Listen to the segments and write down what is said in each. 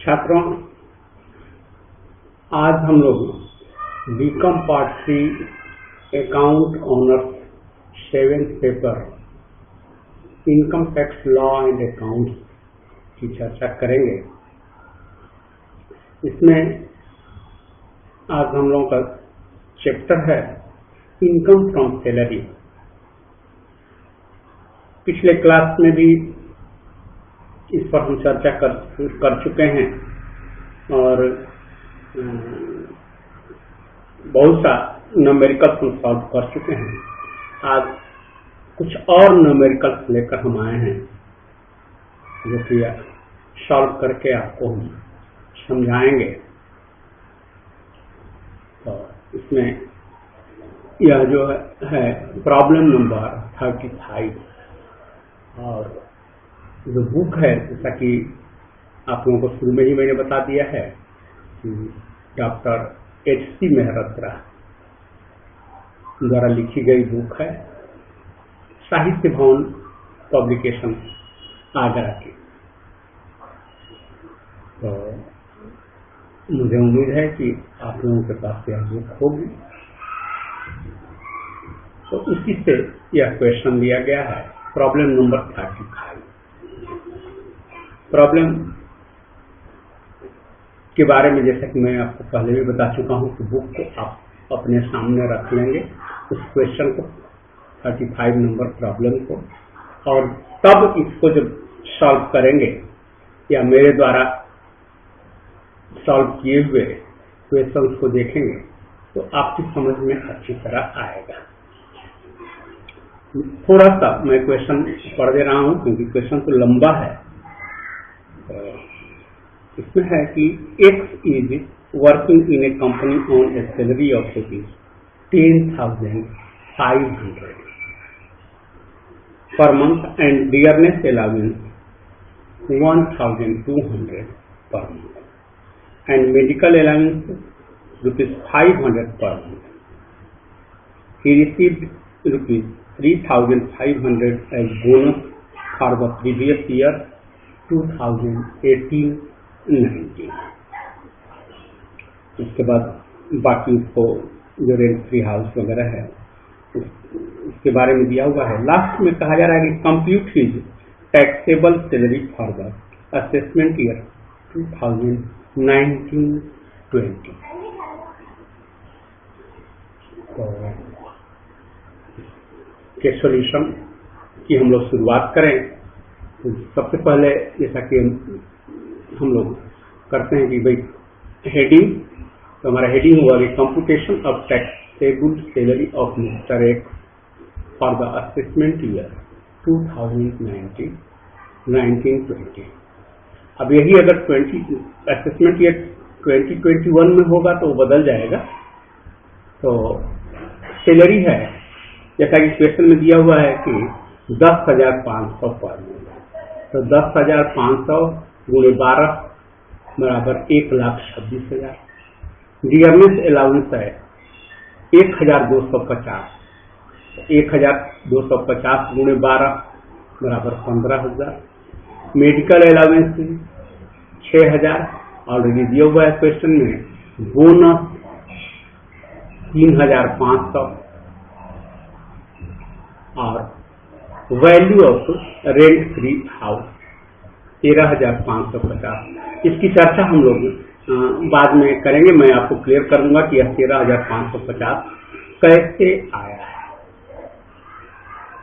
छात्रों, आज हम लोग BCom part 3 account honours 7th paper income tax law and accounts की चर्चा करेंगे। इसमें आज हम लोगों का चैप्टर है इनकम फ्रॉम सैलरी। पिछले क्लास में भी इस पर हम चर्चा कर चुके हैं और बहुत सा न्यूमेरिकल्स हम सॉल्व कर चुके हैं। आज कुछ और न्यूमेरिकल्स लेकर हम आए हैं जो कि सॉल्व करके आपको हम समझाएंगे। तो इसमें यह जो है प्रॉब्लम नंबर 35 और जो बुक है, जैसा कि आप लोगों को शुरू में ही मैंने बता दिया है कि डॉक्टर H.C. मेहरोत्रा द्वारा लिखी गई बुक है, साहित्य भवन पब्लिकेशन आगरा की। तो मुझे उम्मीद है कि आप लोगों के पास यह बुक होगी। तो उसी से यह क्वेश्चन लिया गया है, प्रॉब्लम नंबर 35। प्रॉब्लम के बारे में जैसा कि मैं आपको पहले भी बता चुका हूं कि बुक को आप अपने सामने रख लेंगे, उस क्वेश्चन को 35 नंबर प्रॉब्लम को, और तब इसको जब सॉल्व करेंगे या मेरे द्वारा सॉल्व किए हुए क्वेश्चन को देखेंगे तो आपकी समझ में अच्छी तरह आएगा। थोड़ा सा मैं क्वेश्चन पढ़ दे रहा हूं क्योंकि क्वेश्चन तो लंबा है। इसमें है कि X is working in A company on A salary of ₹10,500 per month and dearness allowance 1,200 per month and medical allowance ₹500 per month. He received ₹3,500 as bonus for the previous year 2018-19। उसके बाद बाकी उसको जो रेंट फ्री हाउस वगैरह है उसके बारे में दिया हुआ है। लास्ट में कहा जा रहा है कि compute his taxable salary for the assessment year 2019-20। तो के सॉल्यूशन की हम लोग शुरुआत करें तो सबसे पहले जैसा कि हम लोग करते हैं कि भाई हेडिंग, तो हमारा हेडिंग हुआ कि computation of taxable salary of mister x for the assessment year 2019-20। अब यही अगर असेसमेंट ईयर 2021 में होगा तो वो बदल जाएगा। तो सैलरी है जैसा कि क्वेश्चन में दिया हुआ है कि 10,500 पर मंथ, तो 10,500 गुणे 12 बराबर 1,26,000। डियरनेस अलाउंस है 1,250, 1,250 गुणे 12 बराबर 15,000। मेडिकल अलाउंस 6,000 ऑलरेडी दिया हुआ है क्वेश्चन में। बोनस 3,500 और value of rent free house 13,550। इसकी चर्चा हम लोग बाद में करेंगे। मैं आपको क्लियर कर दूंगा कि यह 13,550 कैसे आया है,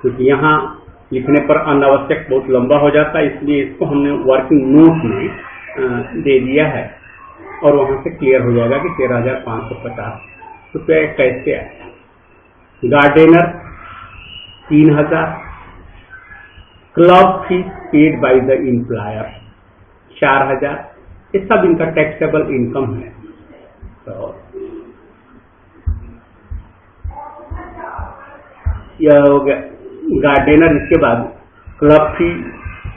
क्योंकि यहाँ लिखने पर अनावश्यक बहुत लंबा हो जाता है, इसलिए इसको हमने वर्किंग नोट में दे दिया है और वहां से क्लियर हो जाएगा कि 13,550 रुपये कैसे आया। Gardener 3,000, club fees paid by the employer 4,000। ये सब इनका टैक्सेबल इनकम है। तो यह हो गया गार्डनर। इसके बाद क्लब फी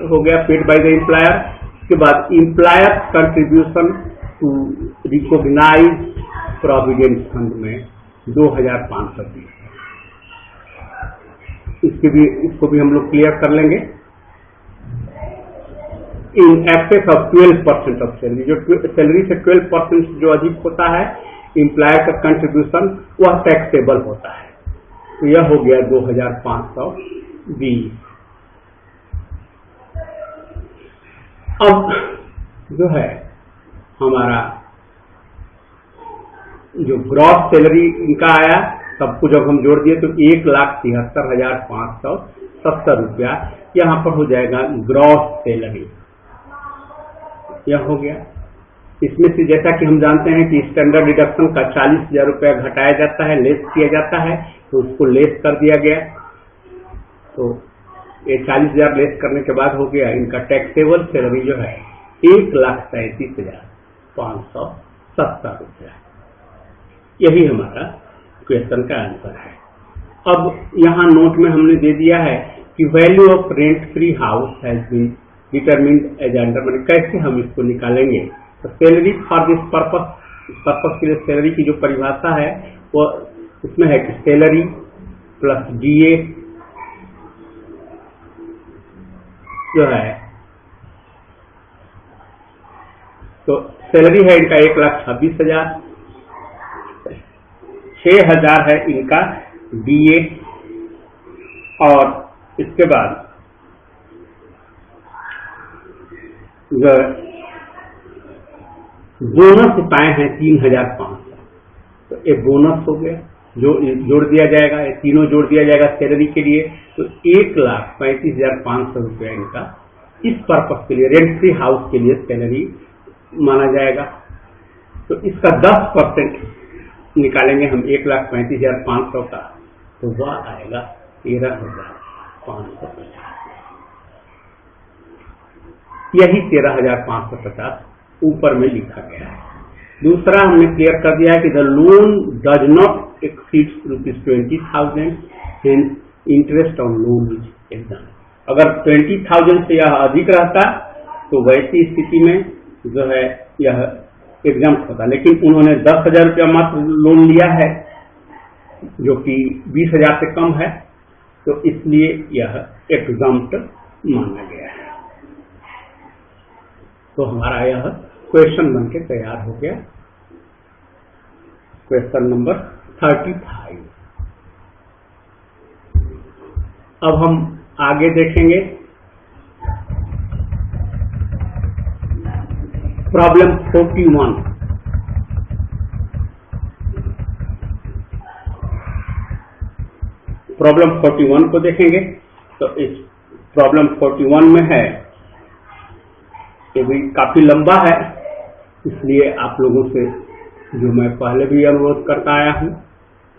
हो गया पेड बाय द एम्प्लॉयर। इसके बाद employer contribution to recognise provident fund में 2,520। इसको भी हम लोग क्लियर कर लेंगे। In excess of 12% of salary, जो सैलरी से 12% जो अधिक होता है एम्प्लॉयर का कंट्रीब्यूशन, वह टैक्सेबल होता है। तो यह हो गया 2520। अब जो है हमारा जो ग्रॉस सैलरी इनका आया, सबको जब हम जोड़ दिए तो 1,73,570 रुपया यहाँ पर हो जाएगा ग्रॉस सैलरी। यह हो गया। इसमें से जैसा कि हम जानते हैं कि स्टैंडर्ड डिडक्शन का 40,000 रुपया घटाया जाता है, लेस किया जाता है, तो उसको लेस कर दिया गया। तो ये 40,000 लेस करने के बाद हो गया इनका टैक्सेबल सैलरी जो है 1,37,570 रुपया। यही हमारा क्वेश्चन का आंसर है। अब यहाँ नोट में हमने दे दिया है कि value of rent free house has been determined as under, मैंने कैसे हम इसको निकालेंगे। तो सैलरी फॉर दिस पर्पस, इस पर्पस के लिए सैलरी की जो परिभाषा है वो उसमें है कि सैलरी प्लस डीए जो है, तो सैलरी है इनका 1,26,000, 6,000 है इनका डीए, और इसके बाद बोनस पाए हैं 3,500, तो एक बोनस हो गया जो जोड़ दिया जाएगा, ये तीनों जोड़ दिया जाएगा सैलरी के लिए, तो 1,35,500 रुपया इनका इस पर्पस के लिए रेंट फ्री हाउस के लिए सैलरी माना जाएगा। तो इसका 10% निकालेंगे हम 1,35,500 का, तो वह आएगा 13,550। यही 13,550 ऊपर में लिखा गया है। दूसरा हमने क्लियर कर दिया है कि the loan does not exceed ₹20,000, hence interest on loan is exam. अगर 20,000 से यह अधिक रहता तो वैसी स्थिति में जो है यह एग्जाम होता, लेकिन उन्होंने 10,000 रुपया मात्र लोन लिया है जो कि 20,000 से कम है, तो इसलिए यह एग्जाम्प्ट माना गया है। तो हमारा यह क्वेश्चन बनके तैयार हो गया, क्वेश्चन नंबर 35। अब हम आगे देखेंगे प्रॉब्लम 41। प्रॉब्लम 41 को देखेंगे। तो इस प्रॉब्लम 41 में है, ये भी काफी लंबा है, इसलिए आप लोगों से जो मैं पहले भी अनुरोध करता आया हूं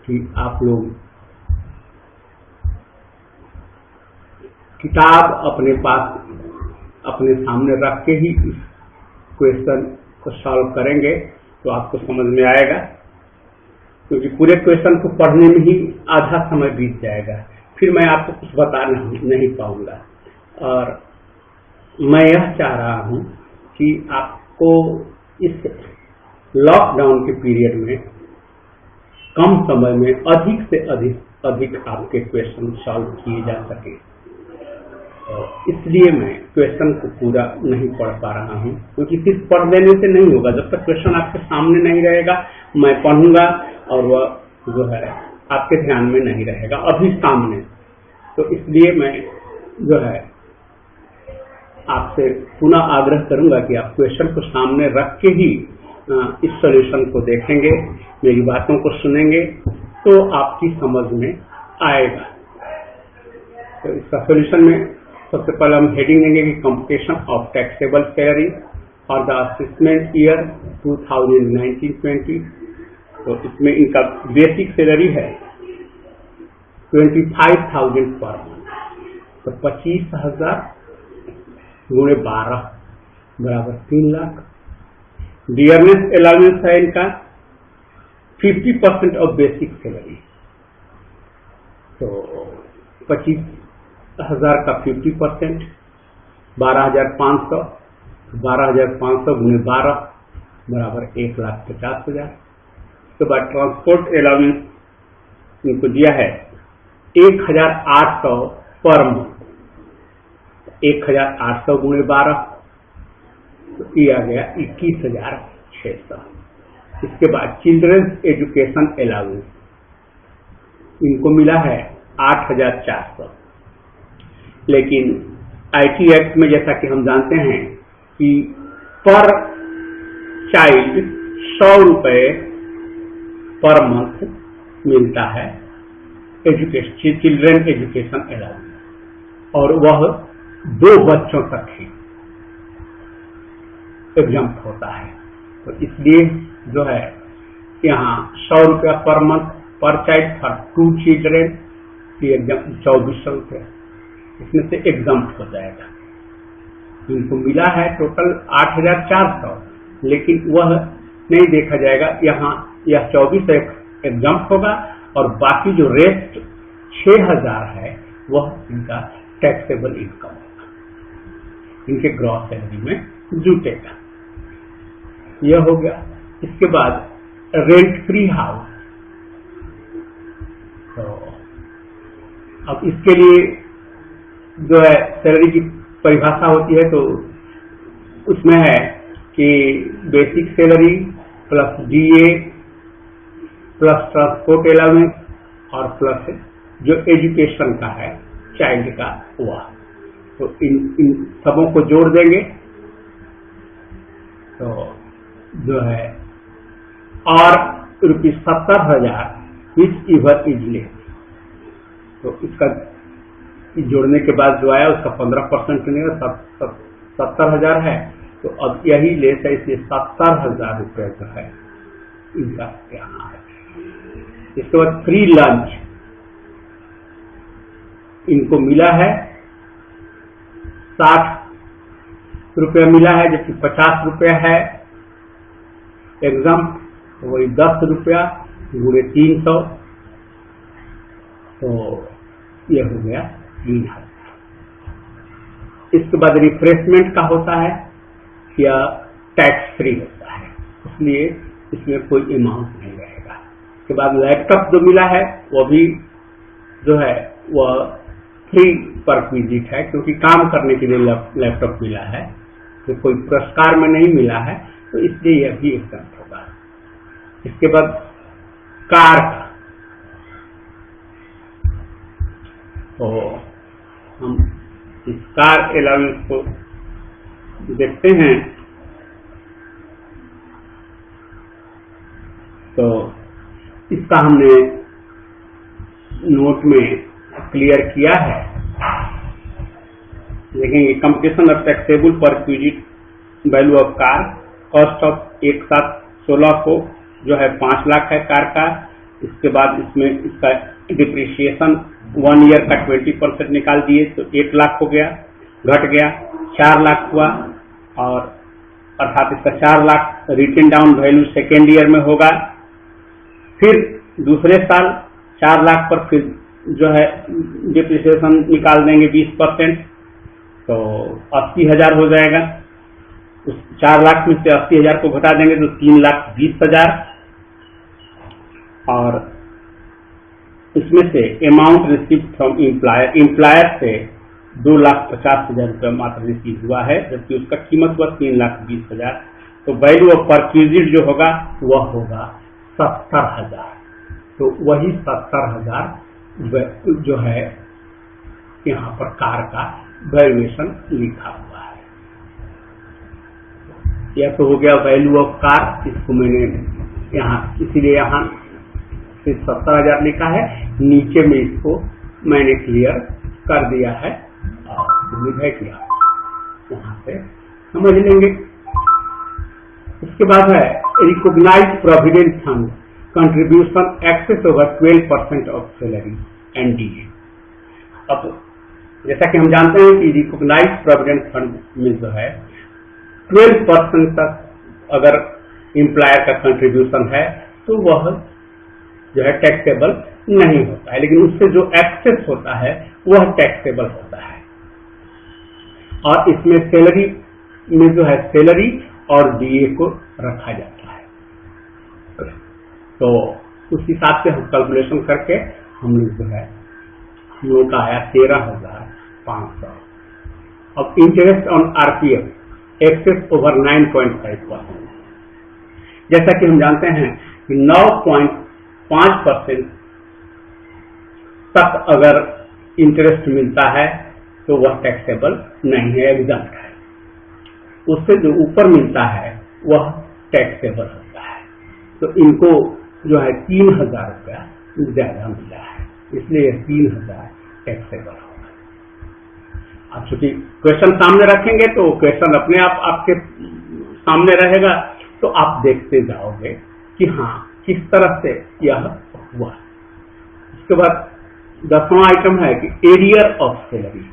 कि आप लोग किताब अपने पास अपने सामने रख के ही इस क्वेश्चन को सॉल्व करेंगे तो आपको समझ में आएगा, क्योंकि पूरे क्वेश्चन को पढ़ने में ही आधा समय बीत जाएगा, फिर मैं आपको कुछ बता नहीं पाऊंगा। और मैं यह चाह रहा हूं कि आपको इस लॉकडाउन के पीरियड में कम समय में अधिक से अधिक आपके क्वेश्चन सॉल्व किए जा सके। तो इसलिए मैं क्वेश्चन को पूरा नहीं पढ़ पा रहा हूं, क्योंकि सिर्फ पढ़ देने से नहीं होगा। जब तक क्वेश्चन आपके सामने नहीं रहेगा मैं पढ़ूंगा और वह जो है आपके ध्यान में नहीं रहेगा अभी सामने। तो इसलिए मैं जो है आपसे पुनः आग्रह करूंगा कि आप क्वेश्चन को सामने रख के ही इस सॉल्यूशन को देखेंगे, मेरी बातों को सुनेंगे, तो आपकी समझ में आएगा। तो इसका सॉल्यूशन में सबसे पहले हम हेडिंग देंगे कि computation of taxable salary for the assessment year 2019-20। तो इसमें इनका बेसिक सैलरी है 25,000 पर मंथ, तो 25,000 गुणे 12 बराबर 3 लाख। डियरनेस अलाउंस है इनका 50% ऑफ बेसिक सैलरी, तो 25,000 का 50% 12,500, 12,500 गुणे 12 बराबर 1,50,000। उसके बाद ट्रांसपोर्ट अलाउंस इनको दिया है 1,800 पर मंथ, 1,800 गुणे 12 तो ये आ गया 21,600। इसके बाद चिल्ड्रंस एजुकेशन अलाउंस इनको मिला है 8,400। लेकिन IT एक्ट में जैसा कि हम जानते हैं कि पर चाइल्ड 100 रुपए पर मंथ मिलता है एजुकेशन, चिल्ड्रन एजुकेशन अलाउंस, और वह 2 बच्चों तक ही एग्जम्प्ट होता है। तो इसलिए जो है यहाँ 100 रुपया पर मंथ पर चाइल्ड फॉर 2 चिल्ड्रेन, ये 2400 रुपया इसमें से एग्जम्प्ट हो जाएगा। इनको मिला है टोटल 8,400, लेकिन वह नहीं देखा जाएगा। यहाँ यह 2400 एग्जम्प्ट होगा और बाकी जो रेस्ट 6,000 है वह इनका टैक्सेबल इनकम होगा, इनके ग्रॉस सैलरी में जुटेगा। यह हो गया। इसके बाद रेंट फ्री हाउस, तो अब इसके लिए जो है सैलरी की परिभाषा होती है, तो उसमें है कि basic salary plus DA plus transport allowance और प्लस जो एजुकेशन का है चाइल्ड का हुआ, तो इन सबों को जोड़ देंगे तो जो है और ₹70,000 विच इवर इजली, तो इसका जोड़ने के बाद जो आया उसका 15% नहीं, 70,000 है। तो अब यही लेस है, इसलिए 70,000 रुपये जो है इनका यहाँ है। इसके बाद फ्री लंच इनको मिला है 60 रुपया मिला है, जबकि 50 रुपया है एग्जाम, तो वही 10 रुपया गुणे 300, तो यह हो गया 3,000। इसके बाद रिफ्रेशमेंट का होता है या टैक्स फ्री होता है, इसलिए इसमें कोई अमाउंट नहीं रहेगा। इसके बाद लैपटॉप जो मिला है वह भी जो है वह फ्री पर विजिट है, क्योंकि काम करने के लिए लैपटॉप मिला है, तो कोई पुरस्कार में नहीं मिला है, तो इसलिए यह भी एग्जाम्प्ट होगा। इसके बाद कार का, तो हम इस कार अलाउंस को देखते हैं, तो इसका हमने नोट में क्लियर किया है। देखेंगे computation of taxable perquisite value of car, cost of एक साथ 16 को जो है 5 लाख है कार का। इसके बाद इसमें इसका डिप्रिसिएशन 1 ईयर का 20% निकाल दिए तो 1 लाख हो गया, घट गया 4 लाख हुआ, और अर्थात इसका 4 lakh written down value second year में होगा। फिर दूसरे साल 4 लाख पर फिर जो है डिप्रिसिएशन निकाल देंगे 20%, तो 80,000 हो जाएगा। उस 4 लाख में से 80,000 को घटा देंगे तो 3,20,000, और इसमें से अमाउंट रिसीव फ्रॉम एम्प्लॉयर से 2,50,000 रुपये मात्र रिसीव हुआ है, जबकि उसका कीमत हुआ 3,20,000। तो वैल्यू ऑफ परक्यूजिट जो होगा वह होगा 70,000। तो वही 70,000 जो है यहाँ पर कार का वैल्यूएशन लिखा हुआ है। यह तो हो गया वैल्यू ऑफ कार, इसको मैंने यहाँ इसीलिए यहाँ सिर्फ 70,000 लिखा है, नीचे में इसको मैंने क्लियर कर दिया है और उम्मीद है कि आप वहां से समझ लेंगे। इसके बाद है recognised provident fund contribution excess over 12% of salary and DA। अब जैसा कि हम जानते हैं कि रिकॉग्नाइज्ड प्रोविडेंट फंड में जो है 12% तक अगर एम्प्लॉयर का कंट्रीब्यूशन है तो वह जो है टैक्सेबल नहीं होता है, लेकिन उससे जो एक्सेस होता है वह टैक्सेबल होता है। और इसमें सैलरी में जो है सैलरी और DA को रखा जाता है, तो उस हिसाब से हम कैलकुलेशन करके हम लोग जो है नोट आया 13,500। अब interest on RPF excess over 9.5%। जैसा कि हम जानते हैं कि 9.5% तक अगर इंटरेस्ट मिलता है तो वह टैक्सेबल नहीं है, एग्जम्प्ट है। उससे जो ऊपर मिलता है वह टैक्सेबल होता है। तो इनको जो है 3,000 रुपया ज्यादा मिला है, इसलिए 3,000 टैक्सेबल होगा। आप चूंकि क्वेश्चन सामने रखेंगे तो क्वेश्चन अपने आप आपके सामने रहेगा, तो आप देखते जाओगे कि हाँ किस तरह से यह हुआ। इसके बाद 10वां आइटम है कि arrear of salary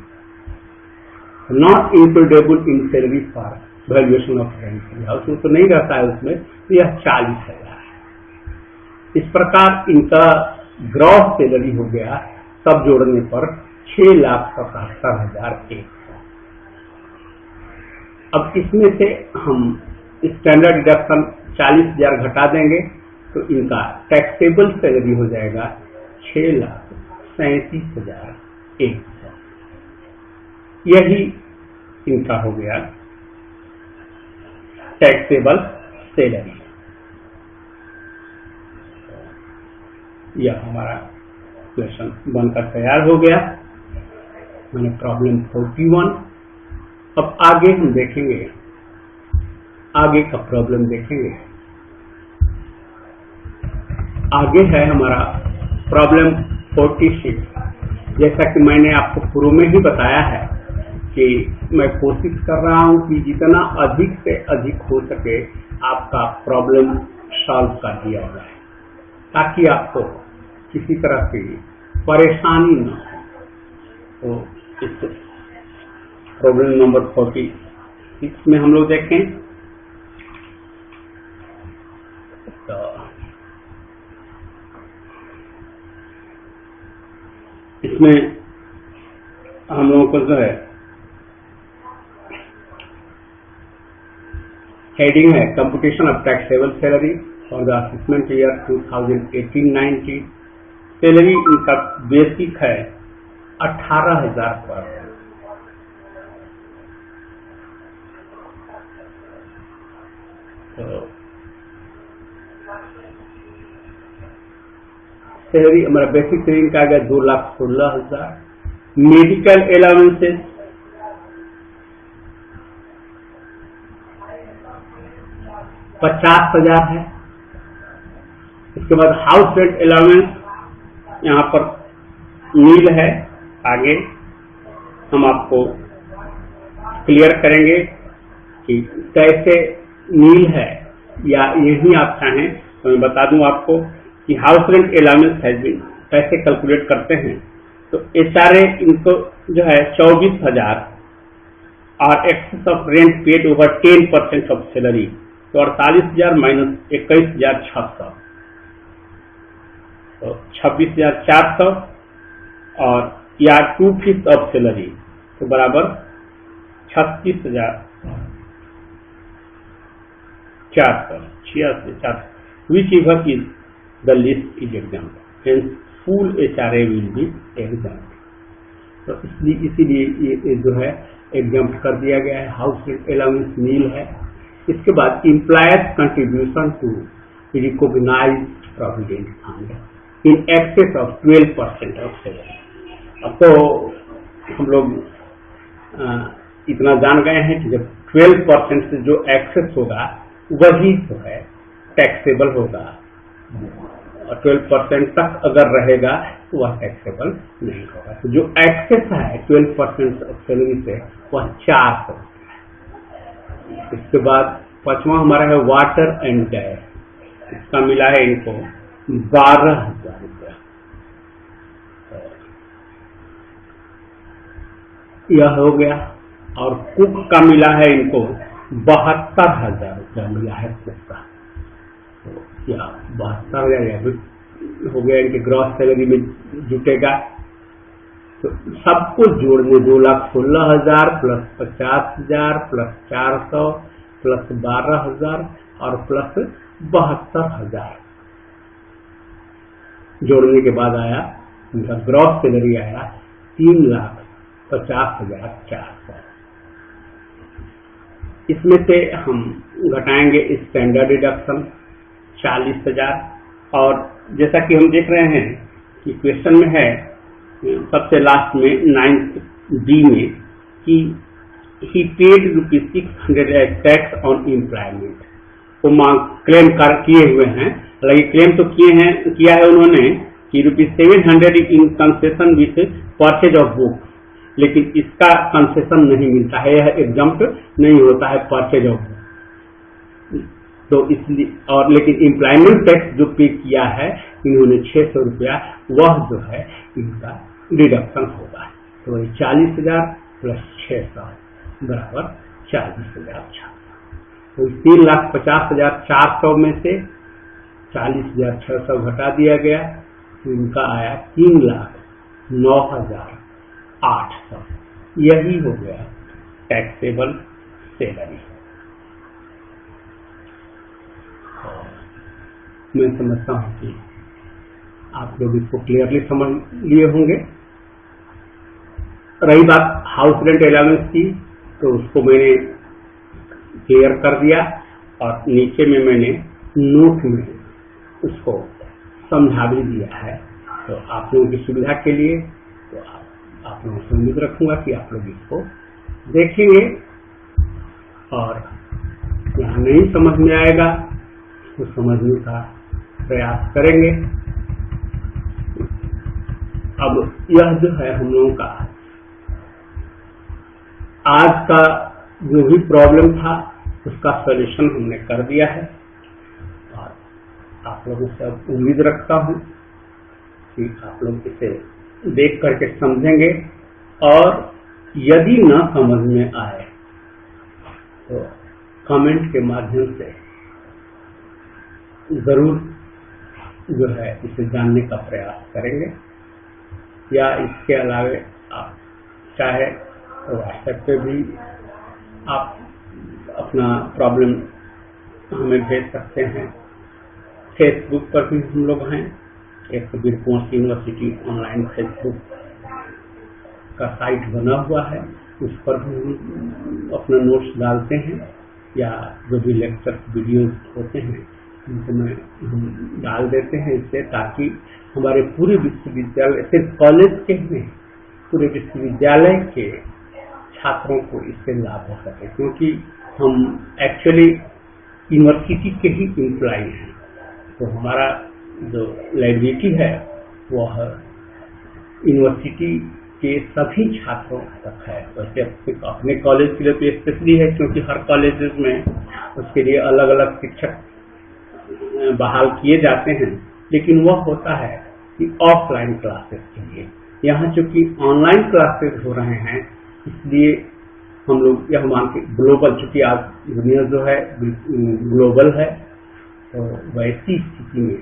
not includable in salary for valuation of rent house, तो नहीं रहता है उसमें, तो यह 40,000 है। इस प्रकार इनका ग्रॉस सैलरी हो गया सब जोड़ने पर 6,77,100। अब इसमें से हम स्टैंडर्ड डिडक्शन 40,000 घटा देंगे तो इनका टैक्सेबल सैलरी हो जाएगा 6,37,100। यही इनका हो गया टैक्सेबल सैलरी। यह हमारा क्वेश्चन बनकर तैयार हो गया, मैंने प्रॉब्लम 41। अब आगे हम देखेंगे, आगे का प्रॉब्लम देखेंगे। आगे है हमारा प्रॉब्लम 46। जैसा कि मैंने आपको पूर्व में ही बताया है कि मैं कोशिश कर रहा हूं कि जितना अधिक से अधिक हो सके आपका प्रॉब्लम सॉल्व कर दिया जाए, ताकि आपको किसी तरह की परेशानी न हो। तो इस प्रॉब्लम नंबर 46 में हम लोग देखें तो इसमें हम लोगों को जो है हेडिंग है computation of taxable salary for the assessment year 2018-19। Salary इनका बेसिक है 18,000 पर। तो सैलरी हमारा बेसिक सैलरी का आ गया 2,16,000। मेडिकल अलाउंसेस 50,000 है। इसके बाद हाउस रेंट अलाउंस यहाँ पर नील है। आगे हम आपको क्लियर करेंगे कि कैसे नील है, या यही आप चाहें तो मैं बता दूं आपको कि हाउस रेंट अलाउंस है कैसे कैलकुलेट करते हैं। तो HRA इनको जो है 24,000 और excess of rent paid over 10% of salary, तो 48,000 माइनस 21,600, तो 26,400 और या 2/5 ऑफ सैलरी तो बराबर 36,400 which ever is the list is exempt, hence full HRA will be exempt। तो इसीलिए ये जो है एग्जाम्प्ट कर दिया गया है। हाउस रेंट अलाउंस नील है। इसके बाद employer's contribution to recognised provident fund in excess of 12% of salary. अब तो हम लोग इतना जान गए हैं कि जब 12% से जो एक्सेस होगा वही जो है टैक्सेबल होगा, और 12% तक अगर रहेगा तो वह टैक्सेबल नहीं होगा। तो जो एक्सेस है 12% ऑफ सैलरी से वह 400 है। इसके बाद 5वां हमारा है वाटर एंड गैस। इसका मिला है इनको 12,000 रुपया। यह हो गया। और कुक का मिला है इनको 72,000 रुपया मिला है कुक का। तो या 72,000 हो गया, इनके ग्रॉस सैलरी में जुटेगा। तो सबको जोड़ने 2,16,000 प्लस 50,000 प्लस 400 प्लस 12,000 और प्लस 72,000 जोड़ने के बाद आया इनका ग्रॉस सैलरी आया 3,50,400। इसमें से हम घटाएंगे स्टैंडर्ड डिडक्शन 40,000, और जैसा कि हम देख रहे हैं कि क्वेश्चन में है सबसे लास्ट में 9B में कि ही पेड ₹600 टैक्स ऑन एम्प्लॉयमेंट, वो मांग क्लेम किए हुए हैं। हालांकि क्लेम तो किया है उन्होंने कि ₹700 in concession with purchase of book, लेकिन इसका कंसेशन नहीं मिलता है, यह एग्जम्प्ट नहीं होता है परचेज ऑफ बुक। तो इसलिए और लेकिन एम्प्लॉयमेंट टैक्स जो पे किया है इन्होंने ₹600, वह जो है इनका डिडक्शन होगा। तो 40,000 प्लस 600 बराबर 40,600। तो 3,50,400 में से 40,600 घटा दिया गया, तो इनका आया 3,09,800। यही हो गया टैक्सेबल सैलरी। मैं समझता हूँ कि आप लोग इसको क्लियरली समझ लिए होंगे। रही बात हाउस रेंट अलाउंस की, तो उसको मैंने क्लियर कर दिया और नीचे में मैंने नोट में उसको समझा भी दिया है। तो आप लोगों की सुविधा के लिए तो आप लोगों से उम्मीद रखूंगा कि आप लोग इसको देखेंगे, और यहाँ नहीं समझ में आएगा तो समझने का प्रयास करेंगे। अब यह जो है हम लोगों का आज का जो भी प्रॉब्लम था उसका सॉल्यूशन हमने कर दिया है, और आप लोगों से अब उम्मीद रखता हूं कि आप लोग इसे देख करके समझेंगे, और यदि न समझ में आए तो कमेंट के माध्यम से जरूर जो है इसे जानने का प्रयास करेंगे, या इसके अलावे आप चाहे तो व्हाट्सएप पे भी आप अपना प्रॉब्लम हमें भेज सकते हैं। फेसबुक पर भी हम लोग हैं, एक वीरपुर यूनिवर्सिटी ऑनलाइन फेसबुक का साइट बना हुआ है, उस पर भी हम अपना नोट्स डालते हैं, या जो भी लेक्चर वीडियोस होते हैं उनमें हम डाल देते हैं इससे, ताकि हमारे पूरे विश्वविद्यालय, सिर्फ कॉलेज के नहीं, पूरे विश्वविद्यालय के छात्रों को इससे लाभ हो सके, क्योंकि हम एक्चुअली यूनिवर्सिटी के ही एम्प्लॉय हैं। तो हमारा जो लाइबिलिटी है वह यूनिवर्सिटी के सभी छात्रों तक है। वैसे अपने कॉलेज के लिए तो स्पेशली है, क्योंकि हर कॉलेज में उसके लिए अलग अलग शिक्षक बहाल किए जाते हैं, लेकिन वह होता है कि ऑफलाइन क्लासेस के लिए। यहाँ चूंकि ऑनलाइन क्लासेस हो रहे हैं, इसलिए हम लोग यह मान के ग्लोबल, चूंकि आज दुनिया जो है ग्लोबल है, तो वैसी स्थिति में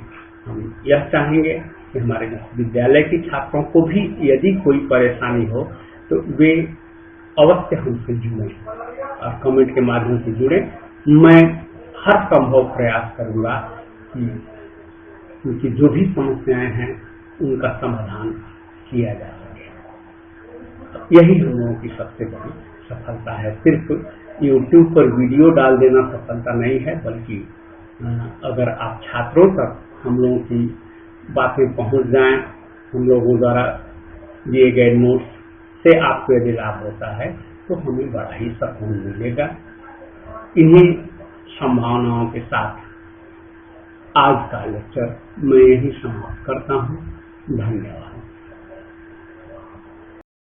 हम यह चाहेंगे कि हमारे विश्वविद्यालय के छात्रों को भी यदि कोई परेशानी हो तो वे अवश्य हमसे जुड़ें और कमेंट के माध्यम से जुड़ें। मैं हर संभव प्रयास करूंगा कि उनकी जो भी समस्याएं हैं उनका समाधान किया जा सके। यही हम लोगों की सबसे बड़ी सफलता है। सिर्फ YouTube पर वीडियो डाल देना सफलता नहीं है, बल्कि अगर आप छात्रों तक हम लोगों की बातें पहुंच जाएं, हम लोगों द्वारा दिए गए नोट्स से आपको यदि लाभ होता है तो हमें बड़ा ही सुकून मिलेगा। इन्हीं संभावनाओं के साथ आज का लेक्चर मैं यही समाप्त करता हूं। धन्यवाद।